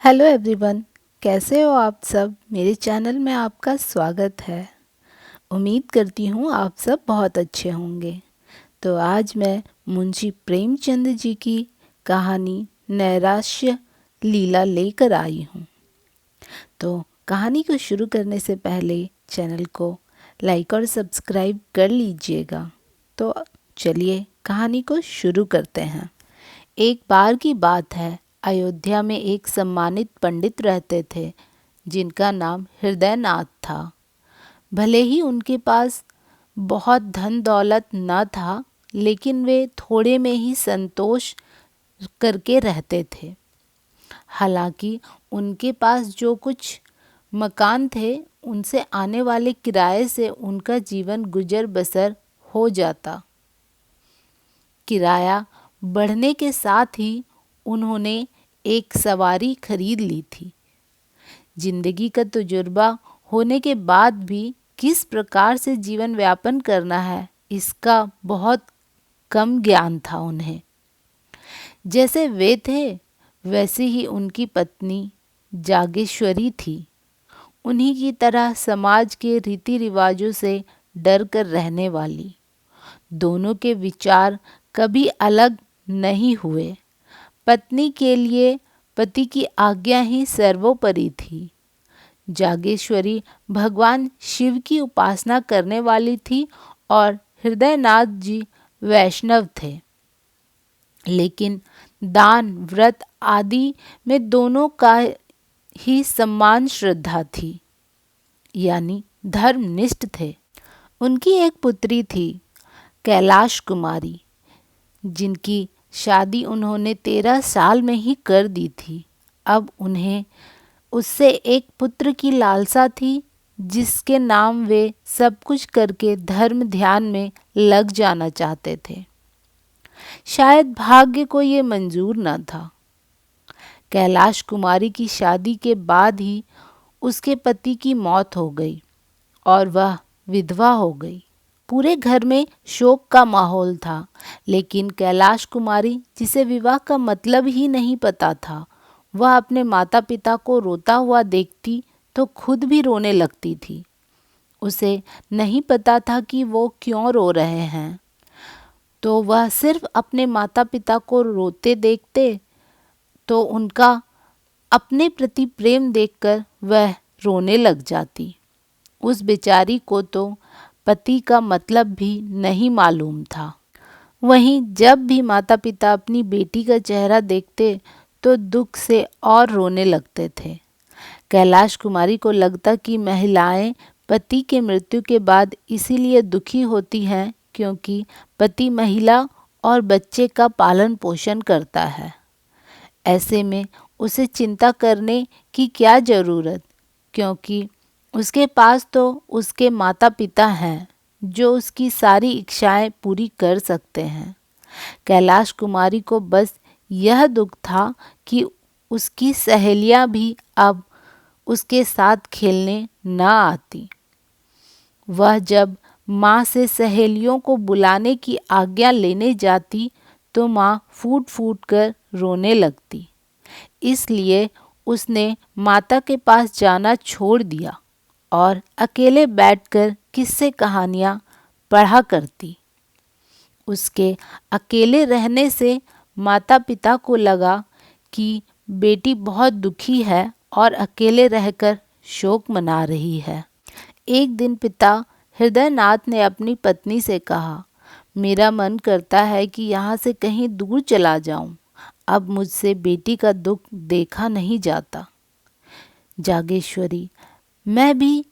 Hello everyone, कैसे हो आप सब। मेरे चैनल में आपका स्वागत है। उम्मीद करती हूँ आप सब बहुत अच्छे होंगे। तो आज मैं मुंशी प्रेमचंद जी की कहानी नैराश्य लीला लेकर आई हूँ। तो कहानी को शुरू करने से पहले चैनल को लाइक और सब्सक्राइब कर लीजिएगा। तो चलिए कहानी को शुरू करते हैं। एक बार की बात है, अयोध्या में एक सम्मानित पंडित रहते थे जिनका नाम हृदयनाथ था। भले ही उनके पास बहुत धन दौलत न था, लेकिन वे थोड़े में ही संतोष करके रहते थे। हालांकि उनके पास जो कुछ मकान थे, उनसे आने वाले किराए से उनका जीवन गुजर बसर हो जाता। किराया बढ़ने के साथ ही उन्होंने एक सवारी खरीद ली थी। जिंदगी का तजुर्बा होने के बाद भी किस प्रकार से जीवन यापन करना है, इसका बहुत कम ज्ञान था उन्हें। जैसे वे थे वैसे ही उनकी पत्नी जागेश्वरी थी। उन्हीं की तरह समाज के रीति रिवाजों से डर कर रहने वाली। दोनों के विचार कभी अलग नहीं हुए। पत्नी के लिए पति की आज्ञा ही सर्वोपरि थी। जागेश्वरी भगवान शिव की उपासना करने वाली थी और हृदयनाथ जी वैष्णव थे। लेकिन दान व्रत आदि में दोनों का ही सम्मान श्रद्धा थी, यानी धर्मनिष्ठ थे। उनकी एक पुत्री थी, कैलाश कुमारी, जिनकी शादी उन्होंने 13 साल में ही कर दी थी। अब उन्हें उससे एक पुत्र की लालसा थी, जिसके नाम वे सब कुछ करके धर्म ध्यान में लग जाना चाहते थे। शायद भाग्य को ये मंजूर न था। कैलाश कुमारी की शादी के बाद ही उसके पति की मौत हो गई और वह विधवा हो गई। पूरे घर में शोक का माहौल था, लेकिन कैलाश कुमारी, जिसे विवाह का मतलब ही नहीं पता था, वह अपने माता पिता को रोता हुआ देखती तो खुद भी रोने लगती थी। उसे नहीं पता था कि वो क्यों रो रहे हैं, तो वह सिर्फ अपने माता पिता को रोते देखते तो उनका अपने प्रति प्रेम देखकर वह रोने लग जाती। उस बेचारी को तो पति का मतलब भी नहीं मालूम था। वहीं जब भी माता पिता अपनी बेटी का चेहरा देखते तो दुख से और रोने लगते थे। कैलाश कुमारी को लगता कि महिलाएं पति के मृत्यु के बाद इसीलिए दुखी होती हैं क्योंकि पति महिला और बच्चे का पालन पोषण करता है। ऐसे में उसे चिंता करने की क्या ज़रूरत, क्योंकि उसके पास तो उसके माता पिता हैं जो उसकी सारी इच्छाएं पूरी कर सकते हैं। कैलाश कुमारी को बस यह दुख था कि उसकी सहेलियां भी अब उसके साथ खेलने न आती। वह जब माँ से सहेलियों को बुलाने की आज्ञा लेने जाती तो माँ फूट फूट कर रोने लगती। इसलिए उसने माता के पास जाना छोड़ दिया और अकेले बैठकर किस्से कहानियाँ पढ़ा करती। उसके अकेले रहने से माता पिता को लगा कि बेटी बहुत दुखी है और अकेले रहकर शोक मना रही है। एक दिन पिता हृदयनाथ ने अपनी पत्नी से कहा, मेरा मन करता है कि यहाँ से कहीं दूर चला जाऊं। अब मुझसे बेटी का दुख देखा नहीं जाता। जागेश्वरी, मैं भी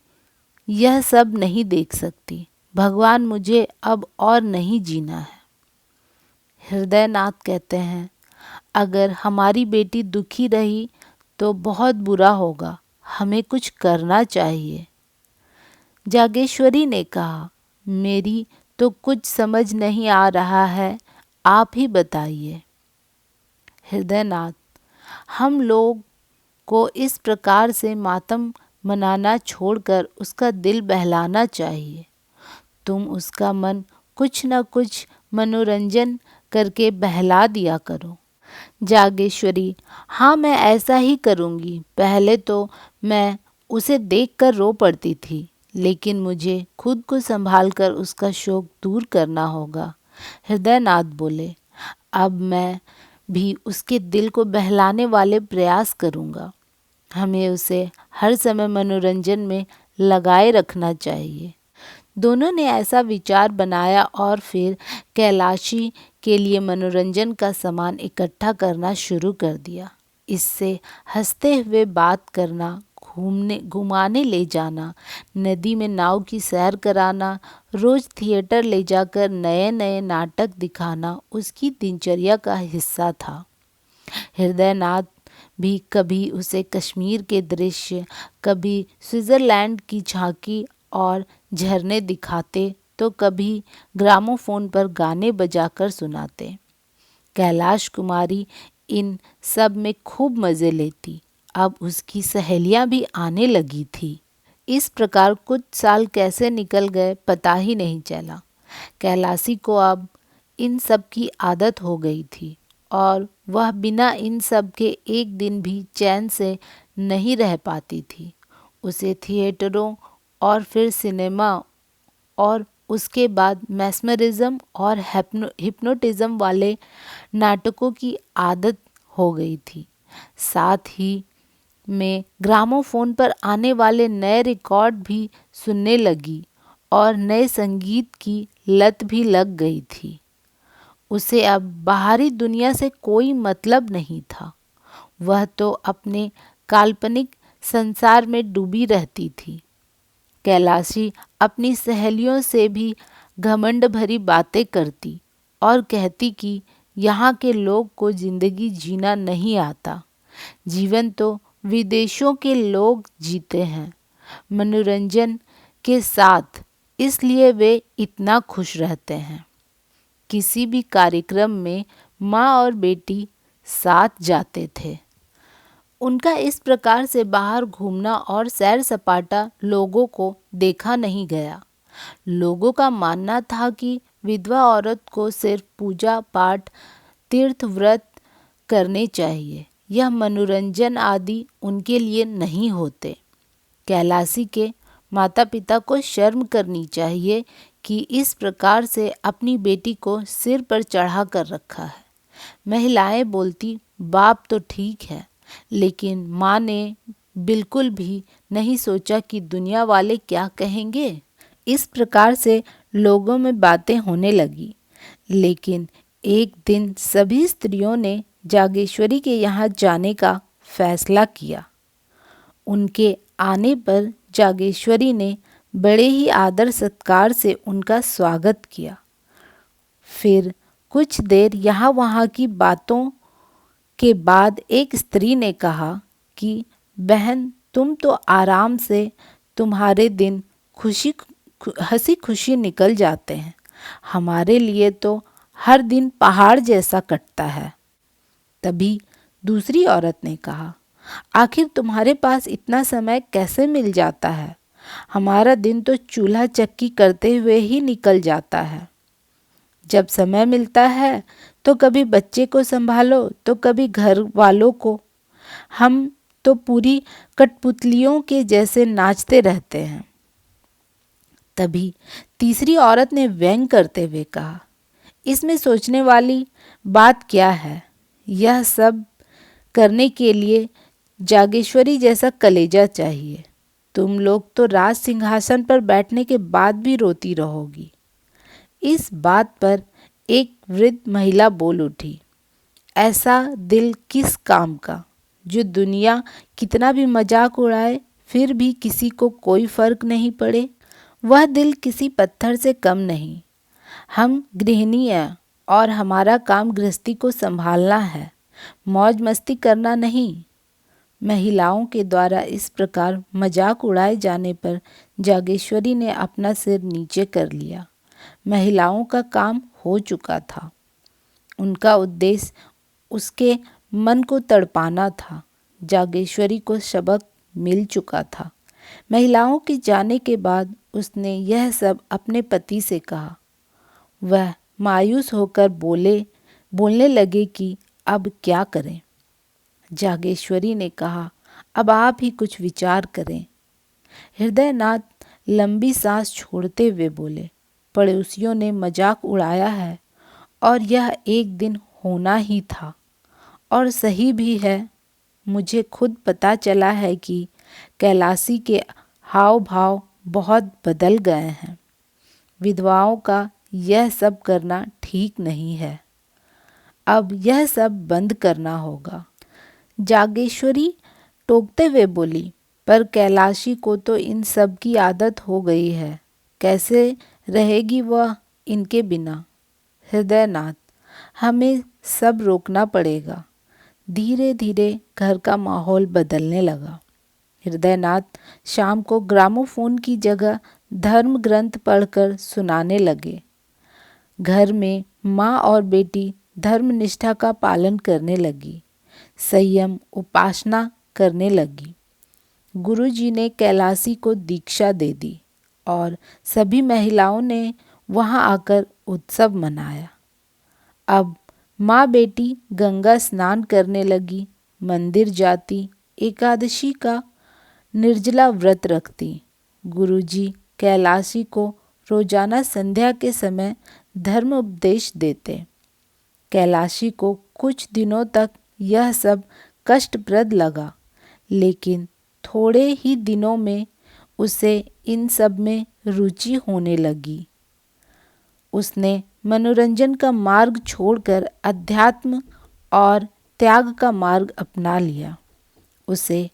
यह सब नहीं देख सकती। भगवान, मुझे अब और नहीं जीना है। हृदयनाथ कहते हैं, अगर हमारी बेटी दुखी रही तो बहुत बुरा होगा, हमें कुछ करना चाहिए। जागेश्वरी ने कहा, मेरी तो कुछ समझ नहीं आ रहा है, आप ही बताइए। हृदयनाथ, हम लोग को इस प्रकार से मातम मनाना छोड़कर उसका दिल बहलाना चाहिए। तुम उसका मन कुछ न कुछ मनोरंजन करके बहला दिया करो। जागेश्वरी: हाँ, मैं ऐसा ही करूँगी। पहले तो मैं उसे देखकर रो पड़ती थी, लेकिन मुझे खुद को संभाल कर उसका शोक दूर करना होगा। हृदयनाथ बोले: अब मैं भी उसके दिल को बहलाने वाले प्रयास करूँगा। हमें उसे हर समय मनोरंजन में लगाए रखना चाहिए। दोनों ने ऐसा विचार बनाया और फिर कैलाशी के लिए मनोरंजन का सामान इकट्ठा करना शुरू कर दिया। इससे हंसते हुए बात करना, घुमाने ले जाना, नदी में नाव की सैर कराना, रोज थिएटर ले जाकर नए नए नाटक दिखाना उसकी दिनचर्या का हिस्सा था। हृदयनाथ भी कभी उसे कश्मीर के दृश्य, कभी स्विट्ज़रलैंड की झांकी और झरने दिखाते, तो कभी ग्रामोफोन पर गाने बजाकर सुनाते। कैलाश कुमारी इन सब में खूब मज़े लेती। अब उसकी सहेलियां भी आने लगी थी। इस प्रकार कुछ साल कैसे निकल गए पता ही नहीं चला। कैलाशी को अब इन सब की आदत हो गई थी और वह बिना इन सब के एक दिन भी चैन से नहीं रह पाती थी। उसे थिएटरों और फिर सिनेमा और उसके बाद मैस्मरिज्म और हिप्नोटिज्म वाले नाटकों की आदत हो गई थी। साथ ही में ग्रामोफोन पर आने वाले नए रिकॉर्ड भी सुनने लगी और नए संगीत की लत भी लग गई थी। उसे अब बाहरी दुनिया से कोई मतलब नहीं था। वह तो अपने काल्पनिक संसार में डूबी रहती थी। कैलाशी अपनी सहेलियों से भी घमंड भरी बातें करती और कहती कि यहाँ के लोग को जिंदगी जीना नहीं आता। जीवन तो विदेशों के लोग जीते हैं मनोरंजन के साथ, इसलिए वे इतना खुश रहते हैं। किसी भी कार्यक्रम में माँ और बेटी साथ जाते थे। उनका इस प्रकार से बाहर घूमना और सैर सपाटा लोगों को देखा नहीं गया। लोगों का मानना था कि विधवा औरत को सिर्फ पूजा पाठ, तीर्थ व्रत करने चाहिए। यह मनोरंजन आदि उनके लिए नहीं होते। कैलाशी के माता पिता को शर्म करनी चाहिए कि इस प्रकार से अपनी बेटी को सिर पर चढ़ा कर रखा है। महिलाएं बोलती, बाप तो ठीक है, लेकिन माँ ने बिल्कुल भी नहीं सोचा कि दुनिया वाले क्या कहेंगे। इस प्रकार से लोगों में बातें होने लगी। लेकिन एक दिन सभी स्त्रियों ने जागेश्वरी के यहाँ जाने का फैसला किया। उनके आने पर जागेश्वरी ने बड़े ही आदर सत्कार से उनका स्वागत किया। फिर कुछ देर यहाँ वहाँ की बातों के बाद एक स्त्री ने कहा कि बहन, तुम तो आराम से, तुम्हारे दिन हंसी खुशी निकल जाते हैं। हमारे लिए तो हर दिन पहाड़ जैसा कटता है। तभी दूसरी औरत ने कहा, आखिर तुम्हारे पास इतना समय कैसे मिल जाता है? हमारा दिन तो चूल्हा चक्की करते हुए ही निकल जाता है। जब समय मिलता है तो कभी बच्चे को संभालो तो कभी घर वालों को। हम तो पूरी कठपुतलियों के जैसे नाचते रहते हैं। तभी तीसरी औरत ने व्यंग करते हुए कहा, इसमें सोचने वाली बात क्या है? यह सब करने के लिए जागेश्वरी जैसा कलेजा चाहिए। तुम लोग तो राज सिंहासन पर बैठने के बाद भी रोती रहोगी। इस बात पर एक वृद्ध महिला बोल उठी, ऐसा दिल किस काम का, जो दुनिया कितना भी मजाक उड़ाए फिर भी किसी को कोई फर्क नहीं पड़े। वह दिल किसी पत्थर से कम नहीं। हम गृहिणी हैं और हमारा काम गृहस्थी को संभालना है, मौज मस्ती करना नहीं। महिलाओं के द्वारा इस प्रकार मजाक उड़ाए जाने पर जागेश्वरी ने अपना सिर नीचे कर लिया। महिलाओं का काम हो चुका था। उनका उद्देश्य उसके मन को तड़पाना था। जागेश्वरी को सबक मिल चुका था। महिलाओं के जाने के बाद उसने यह सब अपने पति से कहा। वह मायूस होकर बोलने लगे कि अब क्या करें? जागेश्वरी ने कहा, अब आप ही कुछ विचार करें। हृदयनाथ लंबी सांस छोड़ते हुए बोले, पड़ोसियों ने मजाक उड़ाया है और यह एक दिन होना ही था, और सही भी है। मुझे खुद पता चला है कि कैलाशी के हाव भाव बहुत बदल गए हैं। विधवाओं का यह सब करना ठीक नहीं है। अब यह सब बंद करना होगा। जागेश्वरी टोकते हुए बोली, पर कैलाशी को तो इन सब की आदत हो गई है, कैसे रहेगी वह इनके बिना? हृदयनाथ, हमें सब रोकना पड़ेगा। धीरे धीरे घर का माहौल बदलने लगा। हृदयनाथ शाम को ग्रामोफोन की जगह धर्म ग्रंथ पढ़कर सुनाने लगे। घर में माँ और बेटी धर्मनिष्ठा का पालन करने लगी, संयम उपासना करने लगी। गुरुजी ने कैलाशी को दीक्षा दे दी और सभी महिलाओं ने वहां आकर उत्सव मनाया। अब माँ बेटी गंगा स्नान करने लगी, मंदिर जाती, एकादशी का निर्जला व्रत रखती। गुरुजी कैलाशी को रोजाना संध्या के समय धर्म उपदेश देते। कैलाशी को कुछ दिनों तक यह सब कष्टप्रद लगा, लेकिन थोड़े ही दिनों में उसे इन सब में रुचि होने लगी। उसने मनोरंजन का मार्ग छोड़कर अध्यात्म और त्याग का मार्ग अपना लिया। उसे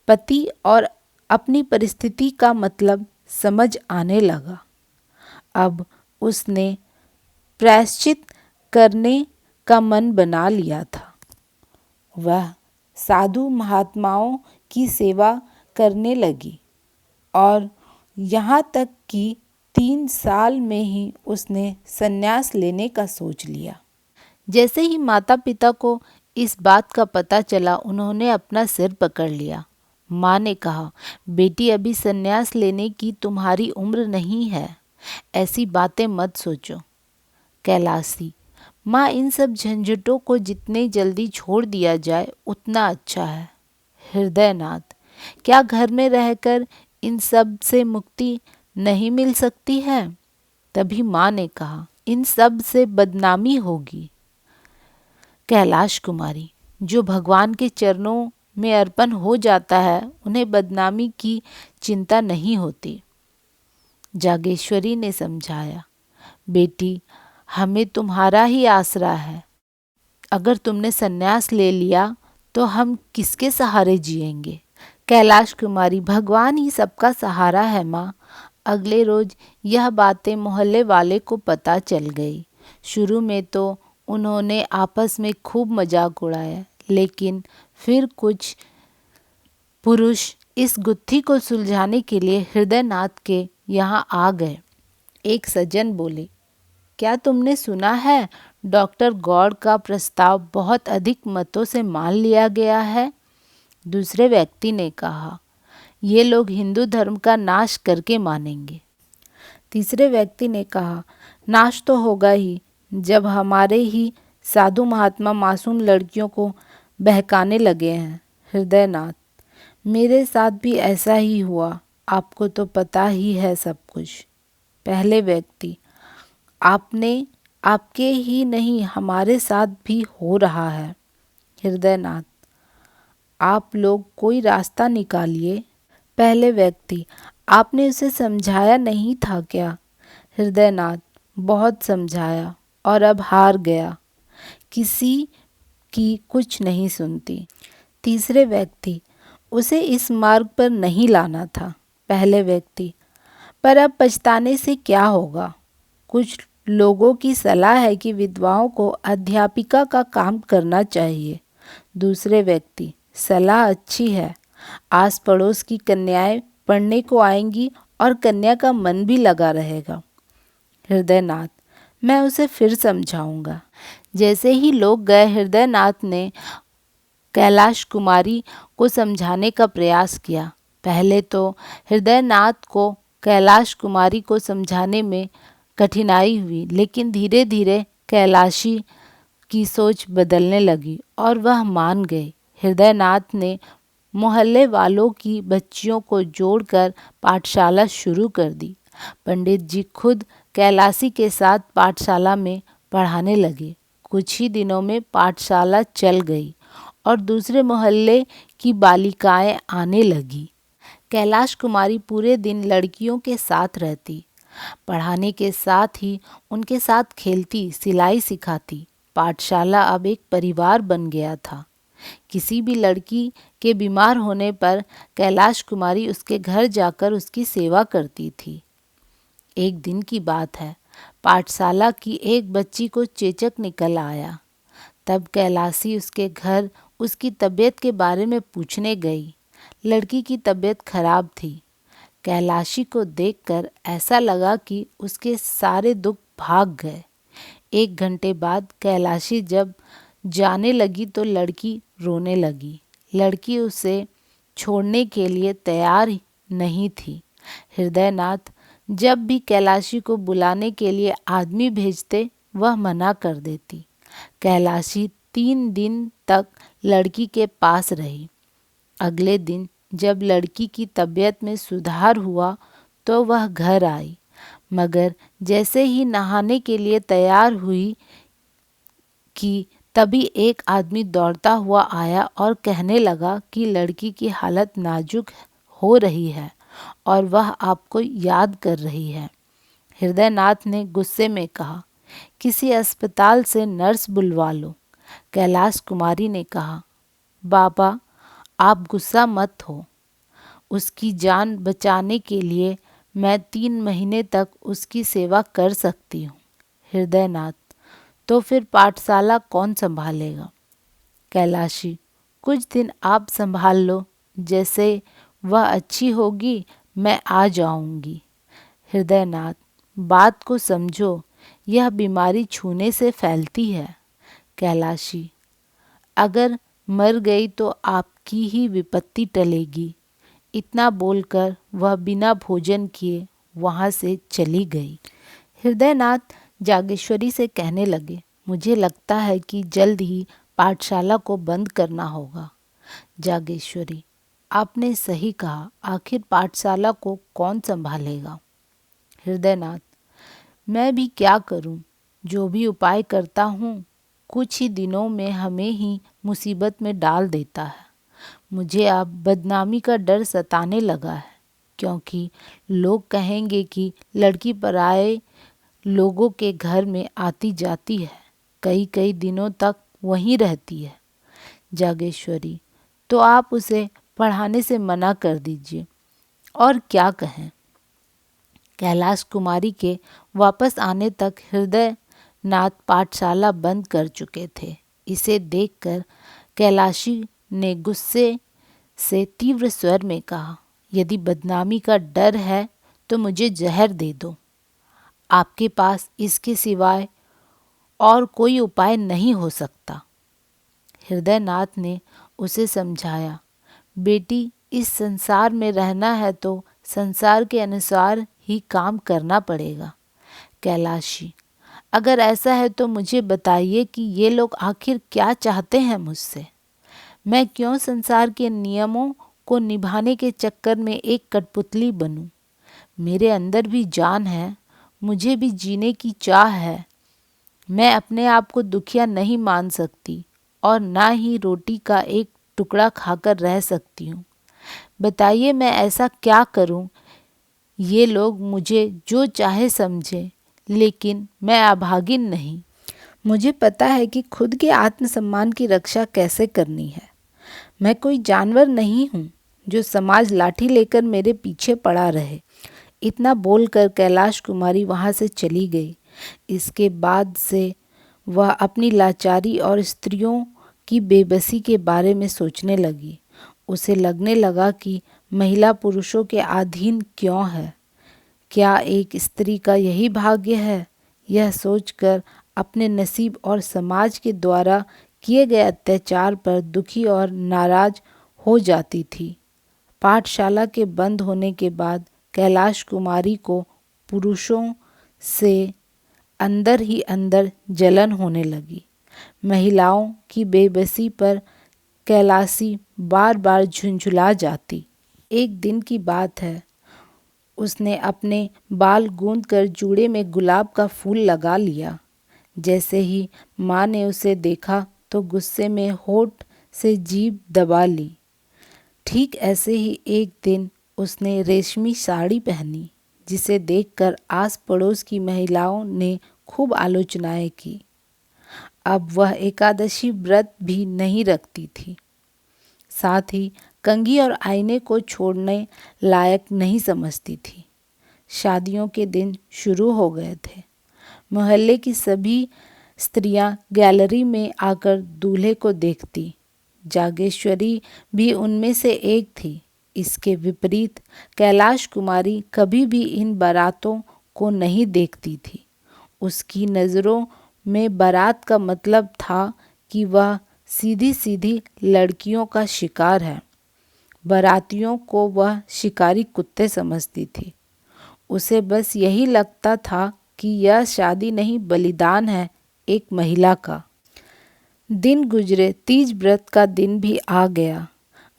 पति और अपनी परिस्थिति का मतलब समझ आने लगा। अब उसने प्रायश्चित करने का मन बना लिया था। वह साधु महात्माओं की सेवा करने लगी और यहाँ तक कि 3 साल में ही उसने संन्यास लेने का सोच लिया। जैसे ही माता पिता को इस बात का पता चला, उन्होंने अपना सिर पकड़ लिया। माँ ने कहा, बेटी अभी संन्यास लेने की तुम्हारी उम्र नहीं है, ऐसी बातें मत सोचो। कैलाशी, माँ इन सब झंझटों को जितने जल्दी छोड़ दिया जाए उतना अच्छा है। हृदयनाथ, क्या घर में रहकर इन सब से मुक्ति नहीं मिल सकती है? तभी माँ ने कहा, इन सब से बदनामी होगी। कैलाश कुमारी, जो भगवान के चरणों में अर्पण हो जाता है उन्हें बदनामी की चिंता नहीं होती। जागेश्वरी ने समझाया, बेटी हमें तुम्हारा ही आसरा है। अगर तुमने संन्यास ले लिया तो हम किसके सहारे जिएंगे? कैलाश कुमारी, भगवान ही सबका सहारा है माँ। अगले रोज यह बातें मोहल्ले वाले को पता चल गई। शुरू में तो उन्होंने आपस में खूब मजाक उड़ाया, लेकिन फिर कुछ पुरुष इस गुत्थी को सुलझाने के लिए हृदयनाथ के यहाँ आ गए। एक सज्जन बोले, क्या तुमने सुना है डॉक्टर गौड़ का प्रस्ताव बहुत अधिक मतों से मान लिया गया है? दूसरे व्यक्ति ने कहा, ये लोग हिंदू धर्म का नाश करके मानेंगे। तीसरे व्यक्ति ने कहा, नाश तो होगा ही, जब हमारे ही साधु महात्मा मासूम लड़कियों को बहकाने लगे हैं। हृदयनाथ, मेरे साथ भी ऐसा ही हुआ, आपको तो पता ही है सब कुछ। पहले व्यक्ति, आपने आपके ही नहीं हमारे साथ भी हो रहा है। हृदयनाथ, आप लोग कोई रास्ता निकालिए। पहले व्यक्ति, आपने उसे समझाया नहीं था क्या? हृदयनाथ, बहुत समझाया और अब हार गया, किसी की कुछ नहीं सुनती। तीसरे व्यक्ति, उसे इस मार्ग पर नहीं लाना था। पहले व्यक्ति, पर अब पछताने से क्या होगा? कुछ लोगों की सलाह है कि विधवाओं को अध्यापिका का काम करना चाहिए। दूसरे व्यक्ति, सलाह अच्छी है, आस पड़ोस की कन्याएं पढ़ने को आएंगी और कन्या का मन भी लगा रहेगा। हृदयनाथ, मैं उसे फिर समझाऊंगा। जैसे ही लोग गए, हृदयनाथ ने कैलाश कुमारी को समझाने का प्रयास किया। पहले तो हृदयनाथ को कैलाश कुमारी को समझाने में कठिनाई हुई, लेकिन धीरे धीरे कैलाशी की सोच बदलने लगी और वह मान गए। हृदयनाथ ने मोहल्ले वालों की बच्चियों को जोड़कर पाठशाला शुरू कर दी। पंडित जी खुद कैलाशी के साथ पाठशाला में पढ़ाने लगे। कुछ ही दिनों में पाठशाला चल गई और दूसरे मोहल्ले की बालिकाएं आने लगी। कैलाश कुमारी पूरे दिन लड़कियों के साथ रहती, पढ़ाने के साथ ही उनके साथ खेलती, सिलाई सिखाती। पाठशाला अब एक परिवार बन गया था। किसी भी लड़की के बीमार होने पर कैलाश कुमारी उसके घर जाकर उसकी सेवा करती थी। एक दिन की बात है, पाठशाला की एक बच्ची को चेचक निकल आया। तब कैलाशी उसके घर उसकी तबीयत के बारे में पूछने गई। लड़की की तबीयत खराब थी। कैलाशी को देखकर ऐसा लगा कि उसके सारे दुख भाग गए। 1 घंटे बाद कैलाशी जब जाने लगी तो लड़की रोने लगी। लड़की उसे छोड़ने के लिए तैयार नहीं थी। हृदयनाथ जब भी कैलाशी को बुलाने के लिए आदमी भेजते, वह मना कर देती। कैलाशी 3 दिन तक लड़की के पास रही। अगले दिन जब लड़की की तबीयत में सुधार हुआ तो वह घर आई, मगर जैसे ही नहाने के लिए तैयार हुई कि तभी एक आदमी दौड़ता हुआ आया और कहने लगा कि लड़की की हालत नाजुक हो रही है और वह आपको याद कर रही है। हृदयनाथ ने गुस्से में कहा, किसी अस्पताल से नर्स बुलवा लो। कैलाश कुमारी ने कहा, बाबा आप गुस्सा मत हो। उसकी जान बचाने के लिए मैं 3 महीने तक उसकी सेवा कर सकती हूँ। हृदयनाथ, तो फिर पाठशाला कौन संभालेगा? कैलाशी, कुछ दिन आप संभाल लो, जैसे वह अच्छी होगी मैं आ जाऊंगी। हृदयनाथ, बात को समझो, यह बीमारी छूने से फैलती है। कैलाशी, अगर मर गई तो आपकी ही विपत्ति टलेगी। इतना बोलकर वह बिना भोजन किए वहाँ से चली गई। हृदयनाथ जागेश्वरी से कहने लगे, मुझे लगता है कि जल्द ही पाठशाला को बंद करना होगा। जागेश्वरी, आपने सही कहा, आखिर पाठशाला को कौन संभालेगा? हृदयनाथ, मैं भी क्या करूं? जो भी उपाय करता हूं, कुछ ही दिनों में हमें ही मुसीबत में डाल देता है। मुझे अब बदनामी का डर सताने लगा है, क्योंकि लोग कहेंगे कि लड़की पराए लोगों के घर में आती जाती है, कई कई दिनों तक वहीं रहती है। जागेश्वरी, तो आप उसे पढ़ाने से मना कर दीजिए। और क्या कहें? कैलाश कुमारी के वापस आने तक हृदयनाथ पाठशाला बंद कर चुके थे। इसे देखकर कैलाशी ने गुस्से से तीव्र स्वर में कहा, यदि बदनामी का डर है तो मुझे जहर दे दो। आपके पास इसके सिवाय और कोई उपाय नहीं हो सकता। हृदयनाथ ने उसे समझाया, बेटी इस संसार में रहना है तो संसार के अनुसार ही काम करना पड़ेगा। कैलाशी, अगर ऐसा है तो मुझे बताइए कि ये लोग आखिर क्या चाहते हैं मुझसे। मैं क्यों संसार के नियमों को निभाने के चक्कर में एक कठपुतली बनूं? मेरे अंदर भी जान है, मुझे भी जीने की चाह है। मैं अपने आप को दुखिया नहीं मान सकती और ना ही रोटी का एक टुकड़ा खाकर रह सकती हूँ। बताइए मैं ऐसा क्या करूँ ये लोग मुझे जो चाहे समझें, लेकिन मैं अभागिन नहीं। मुझे पता है कि खुद के आत्मसम्मान की रक्षा कैसे करनी है। मैं कोई जानवर नहीं हूँ जो समाज लाठी लेकर मेरे पीछे पड़ा रहे। इतना बोलकर कैलाश कुमारी वहाँ से चली गई। इसके बाद से वह अपनी लाचारी और स्त्रियों की बेबसी के बारे में सोचने लगी। उसे लगने लगा कि महिला पुरुषों के अधीन क्यों है? क्या एक स्त्री का यही भाग्य है? यह सोचकर अपने नसीब और समाज के द्वारा किए गए अत्याचार पर दुखी और नाराज हो जाती थी। पाठशाला के बंद होने के बाद कैलाश कुमारी को पुरुषों से अंदर ही अंदर जलन होने लगी। महिलाओं की बेबसी पर कैलासी बार बार झुंझुला जाती। एक दिन की बात है, उसने अपने बाल गूंद कर जूड़े में गुलाब का फूल लगा लिया। जैसे ही माँ ने उसे देखा तो गुस्से में होठ से जीभ दबा ली। ठीक ऐसे ही एक दिन उसने रेशमी साड़ी पहनी, जिसे देखकर आस पड़ोस की महिलाओं ने खूब आलोचनाएं की। अब वह एकादशी व्रत भी नहीं रखती थी। साथ ही कंघी और आईने को छोड़ने लायक नहीं समझती थी। शादियों के दिन शुरू हो गए थे। मोहल्ले की सभी स्त्रियां गैलरी में आकर दूल्हे को देखती। जागेश्वरी भी उनमें से एक थी। इसके विपरीत कैलाश कुमारी कभी भी इन बारातों को नहीं देखती थी। उसकी नज़रों में बारात का मतलब था कि वह सीधी सीधी लड़कियों का शिकार है। बारातियों को वह शिकारी कुत्ते समझती थी। उसे बस यही लगता था कि यह शादी नहीं बलिदान है एक महिला का। दिन गुजरे, तीज व्रत का दिन भी आ गया।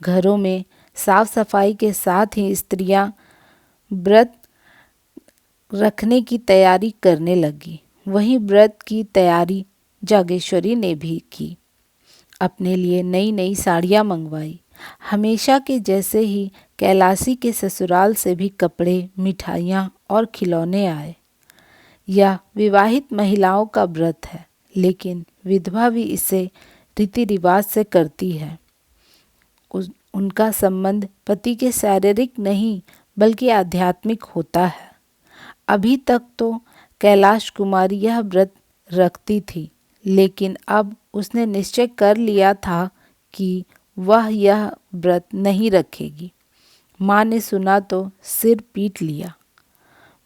घरों में साफ सफाई के साथ ही स्त्रियां व्रत रखने की तैयारी करने लगी। वहीं व्रत की तैयारी जागेश्वरी ने भी की। अपने लिए नई नई साड़ियाँ मंगवाई। हमेशा के जैसे ही कैलासी के ससुराल से भी कपड़े, मिठाइयाँ और खिलौने आए। यह विवाहित महिलाओं का व्रत है, लेकिन विधवा भी इसे रीति रिवाज से करती है। उनका संबंध पति के शारीरिक नहीं बल्कि आध्यात्मिक होता है। अभी तक तो कैलाश कुमारी यह व्रत रखती थी, लेकिन अब उसने निश्चय कर लिया था कि वह यह व्रत नहीं रखेगी। माँ ने सुना तो सिर पीट लिया।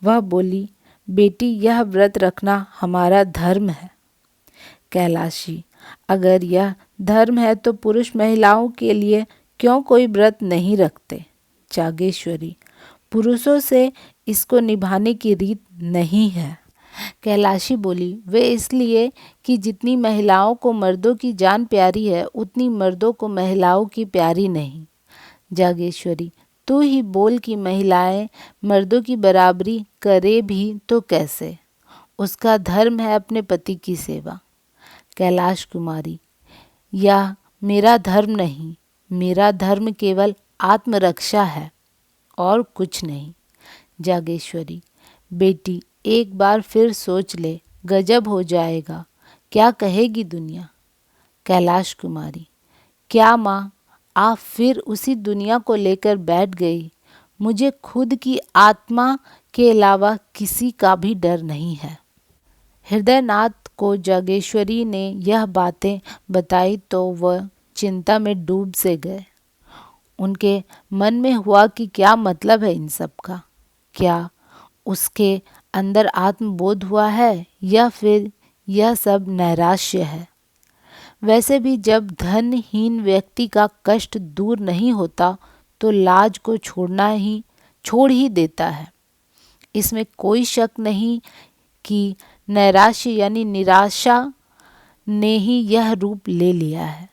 वह बोली, बेटी, यह व्रत रखना हमारा धर्म है। कैलाशी, अगर यह धर्म है तो पुरुष महिलाओं के लिए क्यों कोई व्रत नहीं रखते? जागेश्वरी, पुरुषों से इसको निभाने की रीत नहीं है। कैलाशी बोली, वे इसलिए कि जितनी महिलाओं को मर्दों की जान प्यारी है, उतनी मर्दों को महिलाओं की प्यारी नहीं। जागेश्वरी, तू ही बोल कि महिलाएं मर्दों की बराबरी करे भी तो कैसे? उसका धर्म है अपने पति की सेवा। कैलाश कुमारी, यह मेरा धर्म नहीं, मेरा धर्म केवल आत्मरक्षा है और कुछ नहीं। जागेश्वरी, बेटी, एक बार फिर सोच ले, गजब हो जाएगा, क्या कहेगी दुनिया? कैलाश कुमारी, क्या माँ, आप फिर उसी दुनिया को लेकर बैठ गई। मुझे खुद की आत्मा के अलावा किसी का भी डर नहीं है। हृदयनाथ को जागेश्वरी ने यह बातें बताई तो वह चिंता में डूब से गए। उनके मन में हुआ कि क्या मतलब है इन सब का? क्या उसके अंदर आत्मबोध हुआ है या फिर यह सब नैराश्य है? वैसे भी जब धनहीन व्यक्ति का कष्ट दूर नहीं होता तो लाज को छोड़ ही देता है। इसमें कोई शक नहीं कि नैराश्य यानी निराशा ने ही यह रूप ले लिया है।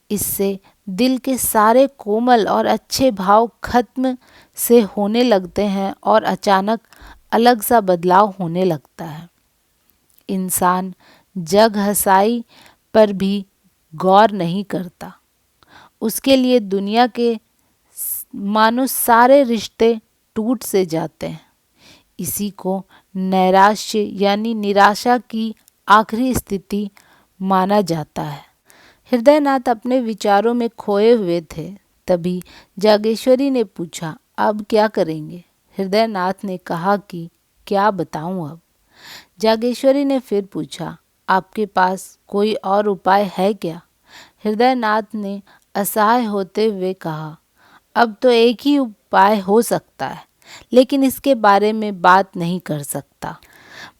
इससे दिल के सारे कोमल और अच्छे भाव खत्म से होने लगते हैं और अचानक अलग सा बदलाव होने लगता है। इंसान जग हंसाई पर भी गौर नहीं करता। उसके लिए दुनिया के मानो सारे रिश्ते टूट से जाते हैं। इसी को नैराश्य यानी निराशा की आखिरी स्थिति माना जाता है। हृदयनाथ अपने विचारों में खोए हुए थे। तभी जागेश्वरी ने पूछा, अब क्या करेंगे? हृदयनाथ ने कहा कि क्या बताऊं अब? जागेश्वरी ने फिर पूछा, आपके पास कोई और उपाय है क्या? हृदयनाथ ने असहाय होते हुए कहा, अब तो एक ही उपाय हो सकता है, लेकिन इसके बारे में बात नहीं कर सकता।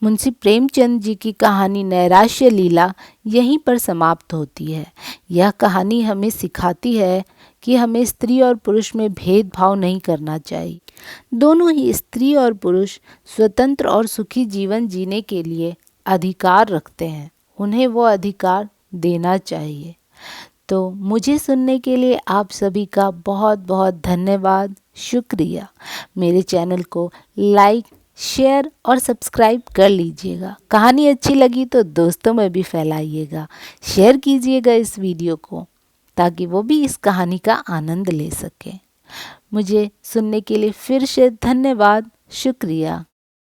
मुंशी प्रेमचंद जी की कहानी नैराश्य लीला यहीं पर समाप्त होती है। यह कहानी हमें सिखाती है कि हमें स्त्री और पुरुष में भेदभाव नहीं करना चाहिए। दोनों ही स्त्री और पुरुष स्वतंत्र और सुखी जीवन जीने के लिए अधिकार रखते हैं। उन्हें वो अधिकार देना चाहिए। तो मुझे सुनने के लिए आप सभी का बहुत बहुत धन्यवाद, शुक्रिया। मेरे चैनल को लाइक, शेयर और सब्सक्राइब कर लीजिएगा। कहानी अच्छी लगी तो दोस्तों में भी फैलाइएगा, शेयर कीजिएगा इस वीडियो को, ताकि वो भी इस कहानी का आनंद ले सकें। मुझे सुनने के लिए फिर से धन्यवाद, शुक्रिया।